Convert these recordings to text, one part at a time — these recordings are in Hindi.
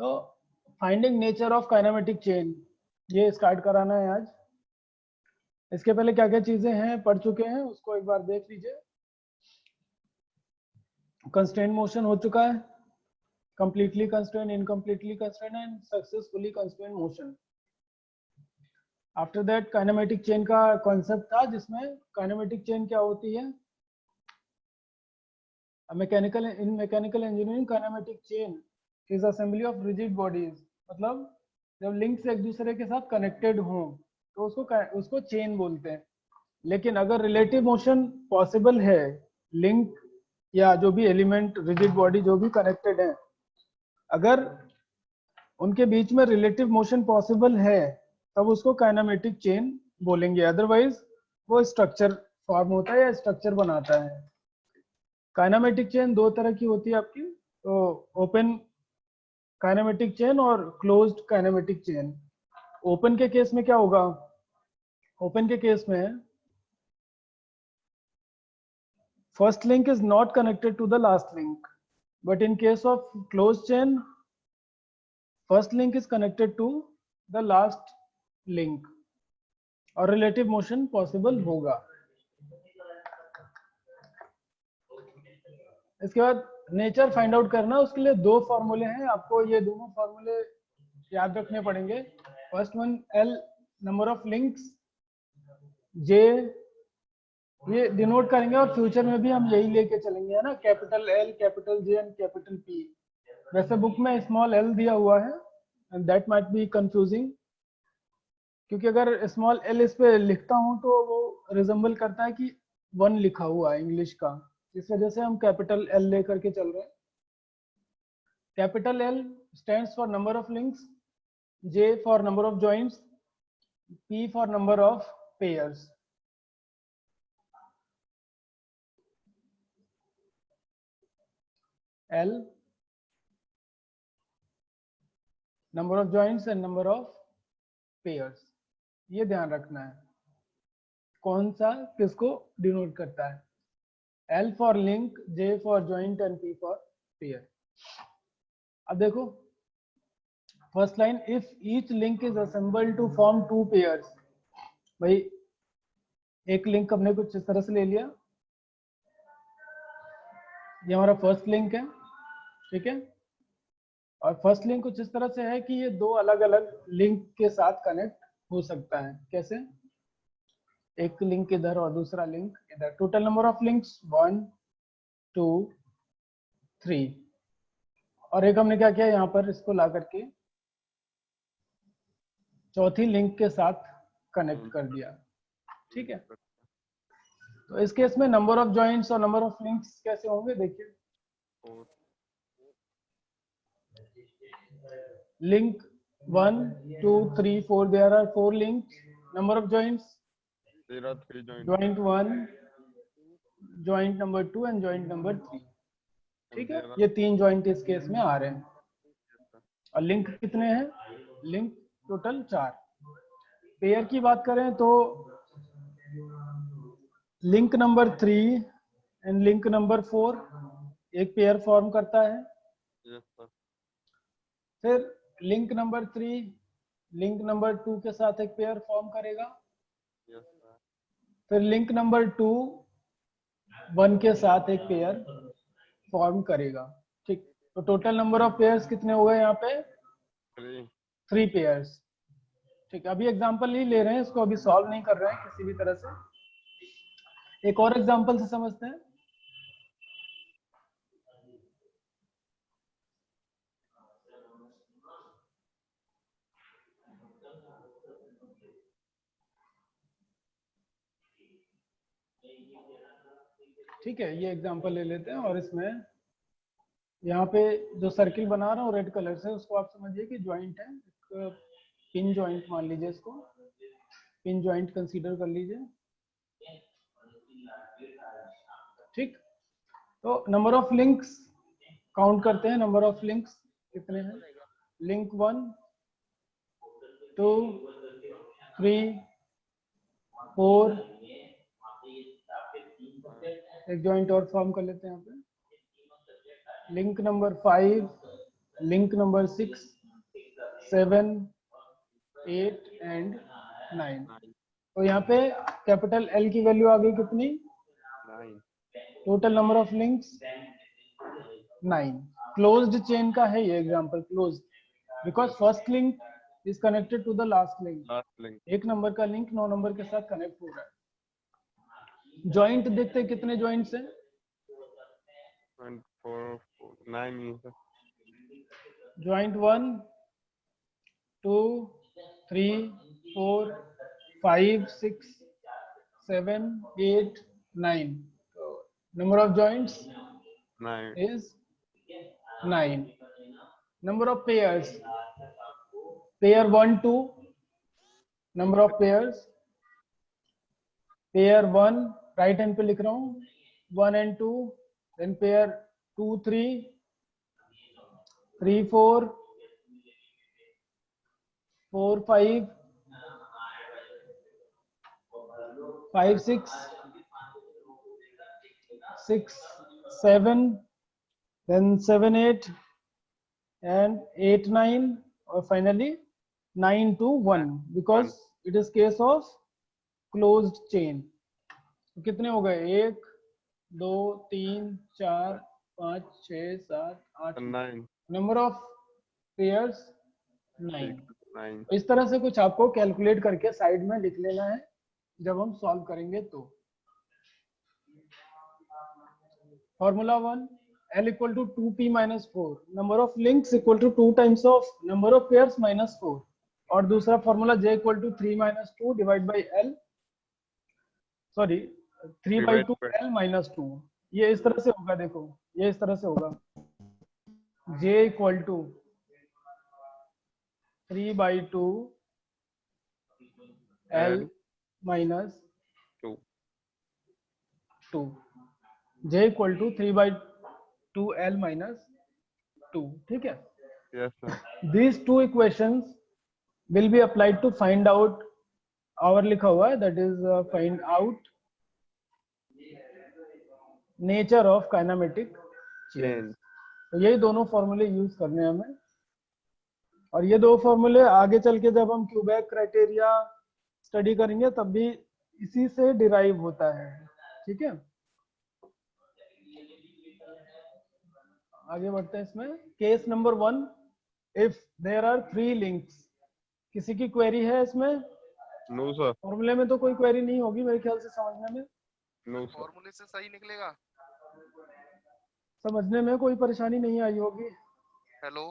तो finding nature of kinematic chain ये स्टार्ट कराना है आज। इसके पहले क्या क्या चीजें हैं पढ़ चुके हैं उसको एक बार देख लीजिए। कंस्ट्रेंट मोशन हो चुका है, completely constraint, incompletely constraint and successfully constraint motion. After that kinematic chain का कॉन्सेप्ट था, जिसमें काइनेमेटिक चेन क्या होती है। Mechanical engineering kinematic chain is assembly of rigid bodies, मतलब जब लिंक्स एक दूसरे के साथ कनेक्टेड हों तो उसको चेन बोलते हैं। लेकिन अगर रिलेटिव मोशन पॉसिबल है, लिंक या जो भी एलिमेंट रिजिड बॉडी जो भी कनेक्टेड है, अगर उनके बीच में रिलेटिव मोशन पॉसिबल है तब उसको काइनेमेटिक चेन बोलेंगे, अदरवाइज वो स्ट्रक्चर फॉर्म होता है या स्ट्रक्चर बनाता है। काइनेमेटिक चेन दो तरह की होती है आपकी, तो ओपन काइनेमेटिक चेन और क्लोज्ड काइनेमेटिक चेन। ओपन के केस में क्या होगा, ओपन के केस में first link is not connected to the last link, but in case of closed chain first link is connected to the last link और relative motion possible होगा। इसके बाद नेचर फाइंड आउट करना, उसके लिए दो फॉर्मूले हैं, आपको ये दोनों फॉर्मूले याद रखने पड़ेंगे। First one L number of links, J ये डिनोट करेंगे और फ्यूचर में भी हम यही लेके चलेंगे, है ना, capital L capital J and capital P. वैसे बुक में स्मॉल एल दिया हुआ है and that might be confusing, क्योंकि अगर स्मॉल एल इस पे लिखता हूं तो वो रिजेंबल करता है कि 1 लिखा हुआ है इंग्लिश का, इस वजह से हम कैपिटल एल लेकर के चल रहे हैं। Capital L stands for number of links, J for number of joints, P for number of pairs. L number of joints and number of pairs, ये ध्यान रखना है कौन सा किसको डिनोट करता है। L for link, J for joint and P for pair. अब देखो first line, if each link is assembled to form 2 pairs. भाई एक लिंक हमने कुछ इस तरह से ले लिया, ये हमारा फर्स्ट लिंक है, ठीक है, और फर्स्ट लिंक कुछ इस तरह से है कि ये दो अलग अलग लिंक के साथ कनेक्ट हो सकता है। कैसे, एक लिंक इधर और दूसरा लिंक इधर। टोटल नंबर ऑफ लिंक्स 1 2 3, और एक हमने क्या किया यहाँ पर, इसको ला करके चौथी लिंक के साथ कनेक्ट कर दिया, ठीक है। तो इस केस में नंबर ऑफ जॉइंट्स और नंबर ऑफ लिंक्स कैसे होंगे, देखिए। Link 1 2 3 4, there are 4 links. Number of joints, joint 1, joint number 2 and joint number 3, ठीक है। ये 3 जॉइंट इस केस में आ रहे हैं। और लिंक कितने हैं, लिंक टोटल 4। पेयर की बात करें तो link number 3 and link number 4 एक पेयर फॉर्म करता है। फिर लिंक नंबर 3 लिंक नंबर 2 के साथ एक पेयर फॉर्म करेगा। फिर लिंक नंबर 2 1 के साथ एक पेयर फॉर्म करेगा, ठीक। तो टोटल नंबर ऑफ पेयर्स कितने हो गए यहाँ पे, 3 पेयर्स, ठीक। अभी एग्जांपल नहीं ले रहे हैं, इसको अभी सॉल्व नहीं कर रहे हैं किसी भी तरह से। एक और एग्जांपल से समझते हैं। ठीक है, ये एग्जांपल ले लेते हैं, और इसमें यहाँ पे जो सर्किल बना रहा हूँ रेड कलर से, उसको आप समझिए कि ज्वाइंट है, एक पिन ज्वाइंट मान लीजिए, इसको पिन ज्वाइंट कंसीडर कर लीजिए, ठीक। तो नंबर ऑफ लिंक्स काउंट करते हैं, नंबर ऑफ लिंक्स कितने हैं। लिंक 1 2 3 4, एक ज्वाइंट और फॉर्म कर लेते हैं यहाँ पे। Link number 5 link number 6, 7, 8 and 9। तो यहाँ पे कैपिटल L की वैल्यू आ गई कितनी? 9। Total number of links 9। Closed chain का है ये example, closed, because first link is connected to the last link. Last link. एक नंबर का लिंक 9 नंबर के साथ कनेक्ट हो रहा है। ज्वाइंट देखते हैं कितने ज्वाइंट्स हैं? 9। Joint 1, 2, 3, 4, 5, 6, 7, 8, 9। Number of joints 9। is 9. Number of pairs, pair 1, 2. Number of pairs, pair 1 right hand पे लिख रहा हूँ, 1 and 2. Then pair 2, 3, 3, 4, 4, 5, 5, 6, 6, 7, then 7, 8 and 8, 9, or finally 9 to 1, because it is case of closed chain. तो कितने हो गए? 1, 2, 3, 4, 5, 6, 7, 8, 9। Number of pairs 9। 9। इस तरह से कुछ आपको कैलकुलेट करके साइड में लिख लेना है जब हम सॉल्व करेंगे तो। Formula 1, L equal to 2p minus 4, number of links equal to 2 times of number of pairs minus 4, और दूसरा formula J equal to 3 minus 2 divide by L, sorry 3 by 2 L minus 2। ये इस तरह से होगा, देखो ये इस तरह से होगा, J equal to 3 by 2 L minus 2, J equal to 3 by 2 L minus 2, ठीक है? Yes sir. These two equations will be applied to find out, our लिखा हुआ है, that is find out nature of kinematic change। तो यही दोनों फॉर्मूले यूज करने हैं हमें, और ये दो फॉर्मूले आगे चल के जब हम क्यूबैक क्राइटेरिया स्टडी करेंगे तब भी इसी से डिराइव होता है, ठीक है? आगे बढ़ते हैं इसमें। Case number 1, if there are 3 links. किसी की क्वेरी है इसमें? No sir. फॉर्मूले में तो कोई क्वेरी नहीं होगी मेरे ख्याल से समझने में। No sir. फॉर्मूले से सही निकलेगा, समझने में कोई परेशानी नहीं आई होगी। Hello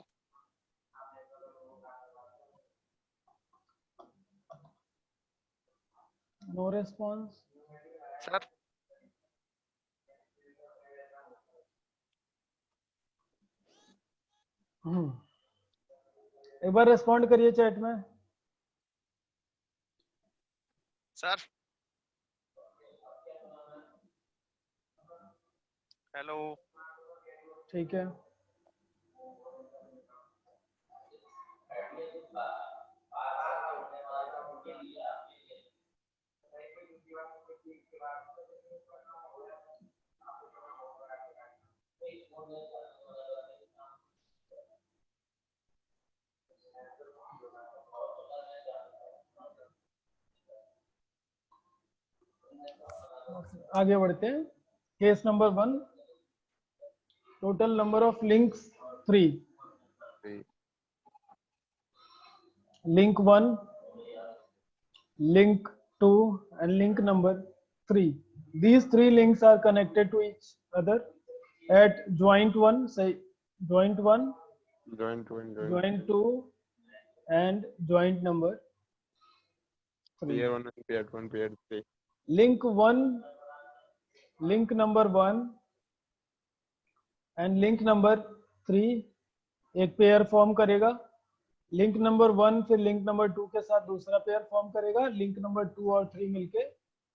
no response sir. एक बार रेस्पॉन्ड करिए चैट में। सर हेलो, ठीक है। आगे बढ़ते हैं। Case number 1, total number of links 3, link 1, link 2 and link number 3. These 3 links are connected to each other at joint 1, say joint 1, joint 2 and joint number 3. Pair 1 and pair 1, pair 3. Link 1, link number 1 and link number 3 एक पेयर फॉर्म करेगा। लिंक नंबर 1 फिर लिंक नंबर 2 के साथ दूसरा पेयर फॉर्म करेगा। लिंक नंबर 2 और 3 मिलके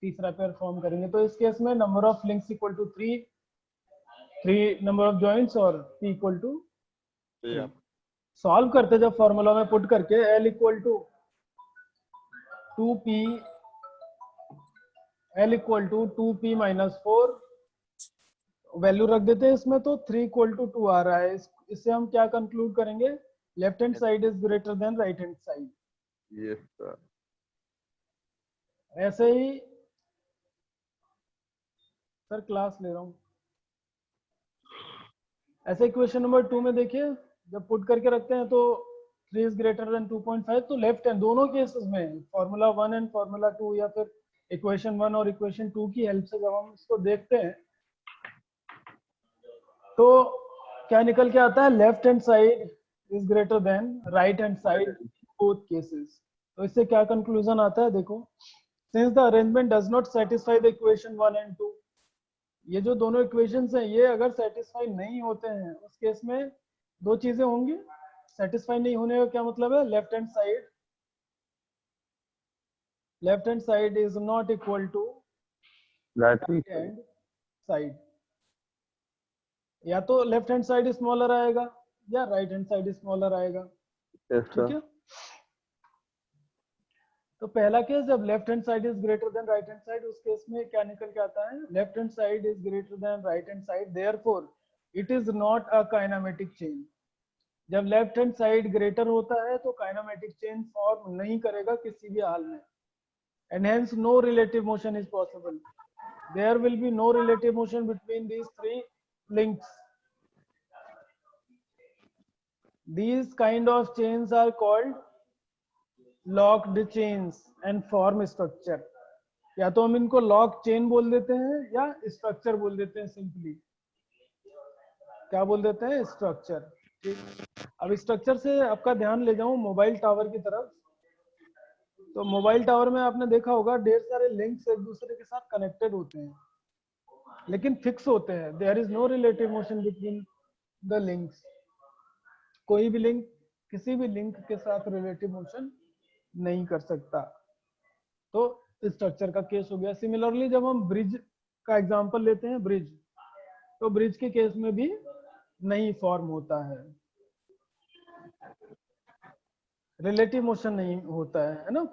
तीसरा पेयर फॉर्म करेंगे। तो इस केस में number of links equal to 3 number of joints और p इक्वल टू 3। सॉल्व करते जब फॉर्मूला में पुट करके l equal to 2p, l equal to 2p minus 4 value रख देते हैं इसमें, तो 3 इक्वल टू 2 आ रहा है। इससे हम क्या कंक्लूड करेंगे, left hand side is greater than right hand side. Yes, sir. ऐसे ही सर क्लास ले रहा हूँ। ऐसे क्वेश्चन नंबर 2 में देखिए, जब पुट करके रखते हैं तो 3 इज ग्रेटर देन 2.5, तो लेफ्ट हैंड दोनों केसेस में फॉर्मूला 1 एंड फॉर्मूला 2 या फिर इक्वेशन 1 और इक्वेशन 2 की हेल्प से जब हम इसको देखते हैं तो क्या निकल के आता है, left hand side is greater than right hand side both cases. तो इससे क्या कंक्लूजन आता है, देखो, since the arrangement does not satisfy the equation 1 and 2, ये जो दोनों इक्वेशंस हैं ये अगर सेटिस्फाई नहीं होते हैं उस केस में दो चीजें होंगी। सेटिस्फाई नहीं होने का क्या मतलब है, left hand side is not equal to Right. Right hand side. या तो लेफ्ट हैंड साइड स्मॉलर आएगा या राइट हैंड साइड स्मॉलर आएगा। Yes, ठीक sir. है, तो पहला केस जब left hand side is greater than right hand side, उस केस में क्या निकल के आता है, left hand side is greater than right hand side, therefore it is not a kinematic chain. जब लेफ्ट हैंड साइड ग्रेटर होता है तो काइनेमेटिक चेन फॉर्म नहीं करेगा किसी भी हाल में, and hence no relative motion is possible. There will be no relative motion between these three links. These kind of chains are called locked chains and form structure. या तो हम इनको लॉक चेन बोल देते हैं या स्ट्रक्चर बोल देते हैं, सिंपली क्या बोल देते हैं, स्ट्रक्चर। ठीक, अब स्ट्रक्चर से आपका ध्यान ले जाऊं मोबाइल टावर की तरफ। तो मोबाइल टावर में आपने देखा होगा ढेर सारे लिंक्स एक दूसरे के साथ कनेक्टेड होते हैं लेकिन फिक्स होते हैं। There is no relative motion between the links. कोई भी लिंक किसी भी लिंक के साथ रिलेटिव मोशन नहीं कर सकता। तो स्ट्रक्चर का केस हो गया। सिमिलरली जब हम ब्रिज का एग्जांपल लेते हैं, ब्रिज, तो ब्रिज के केस में भी नहीं फॉर्म होता है, रिलेटिव मोशन नहीं होता है ना।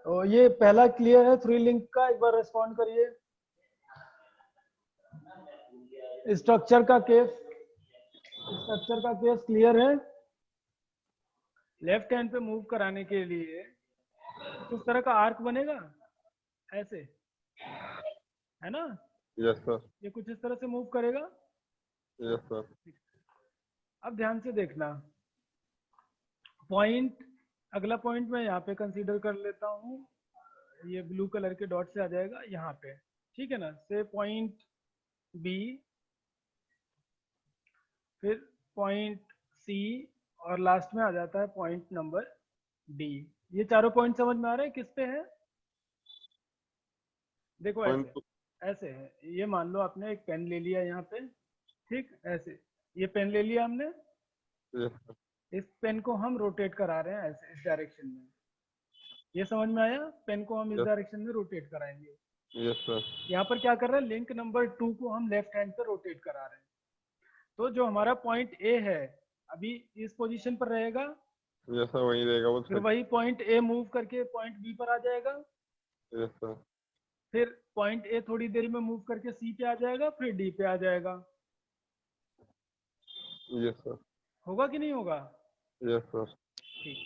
तो ये पहला क्लियर है थ्री लिंक का, एक बार रेस्पॉन्ड करिए। स्ट्रक्चर का केस क्लियर है। लेफ्ट हैंड पे मूव कराने के लिए किस तरह का आर्क बनेगा, ऐसे, है ना, Yes, sir. ये कुछ इस तरह से मूव करेगा। Yes, sir. अब ध्यान से देखना, पॉइंट, अगला पॉइंट मैं यहाँ पे कंसीडर कर लेता हूँ, ये ब्लू कलर के डॉट से आ जाएगा यहाँ पे, ठीक है ना। से पॉइंट बी, फिर पॉइंट सी, और लास्ट में आ जाता है पॉइंट नंबर डी। ये चारों पॉइंट समझ में आ रहे हैं किस पे है, देखो Point ऐसे है। ये मान लो आपने एक पेन ले लिया यहाँ पे, ठीक, ऐसे ये पेन ले लिया हमने, Yes, sir. इस पेन को हम रोटेट करा रहे हैं ऐसे, इस डायरेक्शन में। ये समझ में आया, पेन को हम इस Yes. डायरेक्शन में रोटेट कराएंगे। Yes, sir. यहाँ पर क्या कर रहे हैं, लिंक नंबर 2 को हम लेफ्ट हैंड पे रोटेट करा रहे हैं। तो जो हमारा पॉइंट ए है अभी इस पोजीशन पर रहेगा, Yes, sir. वहीं रहेगा वो फिर sir. वही पॉइंट ए मूव करके पॉइंट बी पर आ जाएगा, Yes, sir. फिर पॉइंट ए थोड़ी देर में मूव करके सी पे आ जाएगा, फिर डी पे आ जाएगा। Yes, sir. होगा कि नहीं होगा? Yes, sir. ठीक,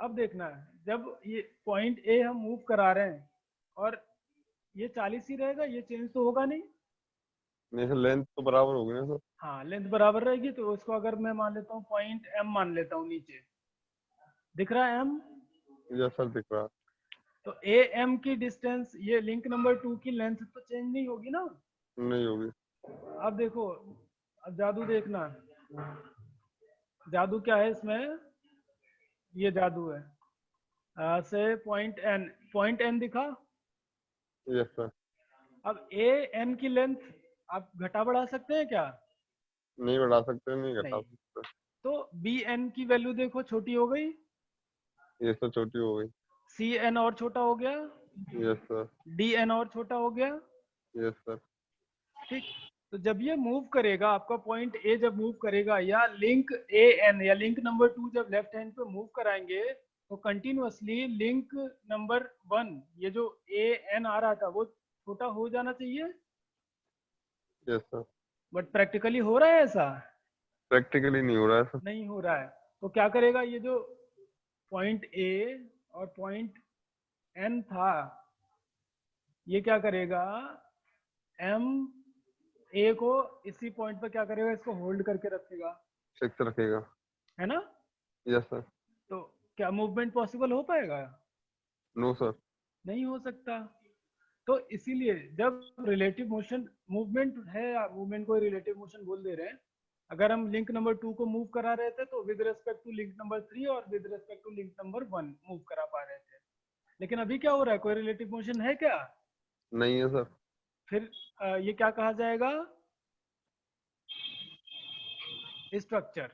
अब देखना, जब ये पॉइंट ए हम मूव करा रहे हैं और ये 40 ही रहेगा, ये चेंज तो होगा नहीं। नहीं सर, लेंथ तो बराबर होगी ना सर। हाँ, लेंथ बराबर रहेगी। तो उसको अगर मैं मान लेता हूँ पॉइंट एम मान लेता हूँ, नीचे दिख रहा है एम। यस सर, दिख रहा। तो ए एम की डिस्टेंस, ये लिंक नंबर 2 की लेंथ तो चेंज नहीं होगी ना। नहीं होगी। अब देखो, अब जादू देखना, जादू क्या है इसमें, ये जादू है। से पॉइंट एन दिखा। Yes sir. अब ए एन की लेंथ आप घटा बढ़ा सकते हैं क्या? नहीं बढ़ा सकते, नहीं घटा नहीं। सकते। तो बी एन की वैल्यू देखो, छोटी हो गई, ये सर छोटी हो गई। सी एन और छोटा हो गया, यस सर। डी एन और छोटा हो गया। Yes sir. ठीक, तो जब ये मूव करेगा, आपका पॉइंट ए जब मूव करेगा, या लिंक ए एन या लिंक नंबर 2 जब लेफ्ट हैंड पे मूव कराएंगे, तो कंटिन्यूअसली लिंक नंबर 1, ये जो ए एन आ रहा था वो छोटा हो जाना चाहिए। Yes sir. बट प्रैक्टिकली हो रहा है ऐसा? प्रैक्टिकली नहीं हो रहा है सर। नहीं हो रहा है तो क्या करेगा, ये जो पॉइंट ए और पॉइंट एन था, ये क्या करेगा, एम ए को इसी पॉइंट पर क्या करेगा, इसको होल्ड करके रखेगा, फिक्स रखेगा। है ना। Yes sir. तो क्या मूवमेंट पॉसिबल हो पाएगा? No sir. नहीं हो सकता। तो इसीलिए जब रिलेटिव मोशन, मूवमेंट है या मूवमेंट को रिलेटिव मोशन बोल दे रहे हैं, अगर हम लिंक नंबर 2 को मूव करा रहे थे तो with respect to link number 3 और with respect to link number 1 move करा पा रहे थे। लेकिन अभी क्या हो रहा है, कोई रिलेटिव मोशन है क्या? नहीं है सर। फिर ये क्या कहा जाएगा, स्ट्रक्चर।